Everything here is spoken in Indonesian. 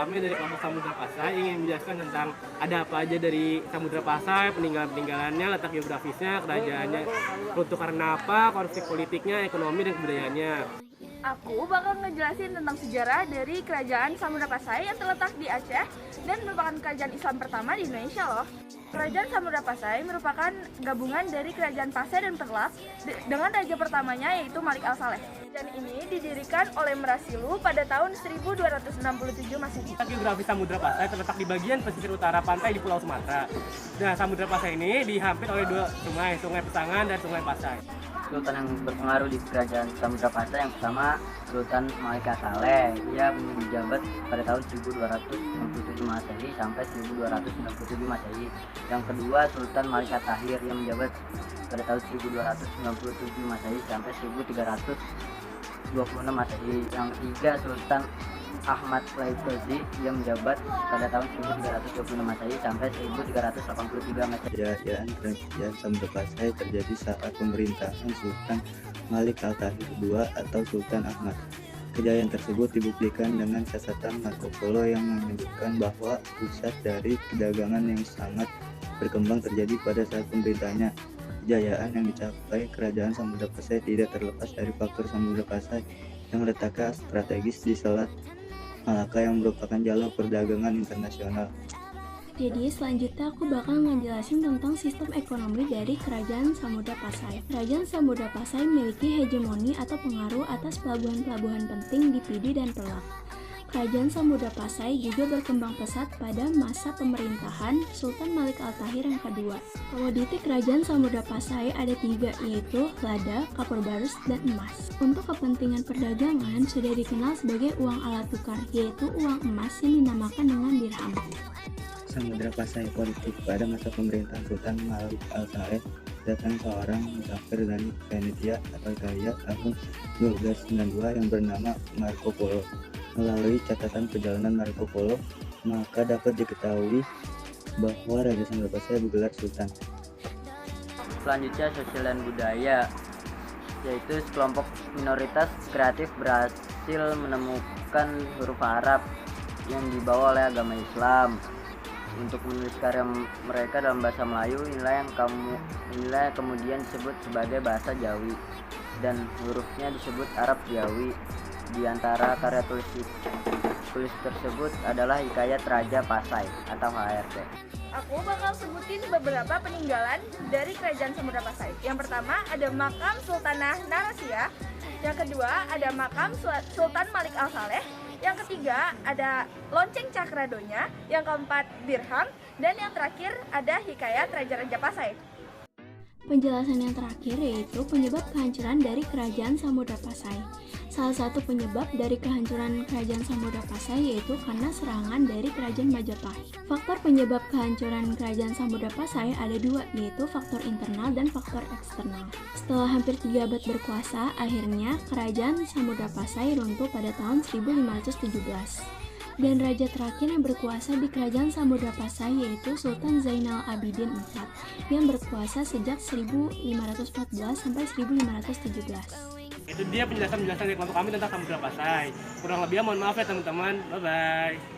kami dari kelompok Samudra Pasai ingin menjelaskan tentang ada apa aja dari Samudra Pasai, peninggalan-peninggalannya, letak geografisnya, kerajaannya, runtuh karena apa, konflik politiknya, ekonomi, dan kebudayaannya. Aku bakal ngejelasin tentang sejarah dari kerajaan Samudra Pasai yang terletak di Aceh dan merupakan kerajaan Islam pertama di Indonesia loh. Kerajaan Samudra Pasai merupakan gabungan dari kerajaan Pasai dan Perlak dengan raja pertamanya yaitu Malik Al-Saleh. Kerajaan ini didirikan oleh Merasilu pada tahun 1267 Masehi. Geografi Samudra Pasai terletak di bagian pesisir utara pantai di Pulau Sumatera. Nah, Samudra Pasai ini dihampiri oleh dua sungai, Sungai Pesangan dan Sungai Pasai. Sultan yang berpengaruh di kerajaan Samudra Pasai yang pertama Sultan Malik Saleh. Ia menjabat pada tahun 1267 Masehi sampai 1297 Masehi. Yang kedua Sultan Malik Tahir yang menjabat pada tahun 1297 Masehi sampai 1326 Masehi. Yang ketiga Sultan Ahmad Laikozi yang menjabat pada tahun 1326 Masehi sampai 1383 Masehi. Kejayaan kerajaan Samudra Pasai terjadi saat pemerintahan Sultan Malik Al-Tahir II atau Sultan Ahmad. Kejayaan tersebut dibuktikan dengan catatan Marco Polo yang menyebutkan bahwa pusat dari perdagangan yang sangat berkembang terjadi pada saat pemerintahannya. Kejayaan yang dicapai kerajaan Samudra Pasai tidak terlepas dari faktor Samudra Pasai yang letaknya strategis di Selat Malaka yang merupakan jalur perdagangan internasional. Jadi selanjutnya aku bakal ngejelasin tentang sistem ekonomi dari Kerajaan Samudra Pasai. Kerajaan Samudra Pasai memiliki hegemoni atau pengaruh atas pelabuhan-pelabuhan penting di Pidi dan Pelak. Kerajaan Samudra Pasai juga berkembang pesat pada masa pemerintahan Sultan Malik Al-Tahir yang kedua. Komoditi Kerajaan Samudra Pasai ada tiga, yaitu lada, kapur barus, dan emas. Untuk kepentingan perdagangan sudah dikenal sebagai uang alat tukar, yaitu uang emas yang dinamakan dengan dirham. Samudra Pasai politik pada masa pemerintahan Sultan Malik Al-Saleh datang seorang musafir dari Venetia atau Italia tahun 1292 yang bernama Marco Polo. Melalui catatan perjalanan Marco Polo, maka dapat diketahui bahwa Raja Samudra Pasai bergelar Sultan. Selanjutnya sosial dan budaya, yaitu sekelompok minoritas kreatif berhasil menemukan huruf Arab yang dibawa oleh agama Islam untuk menulis karya mereka dalam bahasa Melayu. Inilah yang kemudian disebut sebagai bahasa Jawi dan hurufnya disebut Arab Jawi. Di antara karya tulis tersebut adalah Hikayat Raja Pasai atau HRT. Aku bakal sebutin beberapa peninggalan dari Kerajaan Samudra Pasai. Yang pertama ada makam Sultanah Narasia. Yang kedua ada makam Sultan Malik Al-Saleh. Yang ketiga ada lonceng Cakradonya. Yang keempat dirham. Dan yang terakhir ada Hikayat Raja-Raja Pasai. Penjelasan yang terakhir yaitu penyebab kehancuran dari Kerajaan Samudra Pasai. Salah satu penyebab dari kehancuran Kerajaan Samudra Pasai yaitu karena serangan dari Kerajaan Majapahit. Faktor penyebab kehancuran Kerajaan Samudra Pasai ada dua, yaitu faktor internal dan faktor eksternal. Setelah hampir 3 abad berkuasa, akhirnya Kerajaan Samudra Pasai runtuh pada tahun 1517. Dan raja terakhir yang berkuasa di Kerajaan Samudra Pasai yaitu Sultan Zainal Abidin IV yang berkuasa sejak 1514 sampai 1517. Itu dia penjelasan dari kelompok kami tentang Samudra Pasai. Kurang lebihnya mohon maaf ya teman-teman. Bye-bye.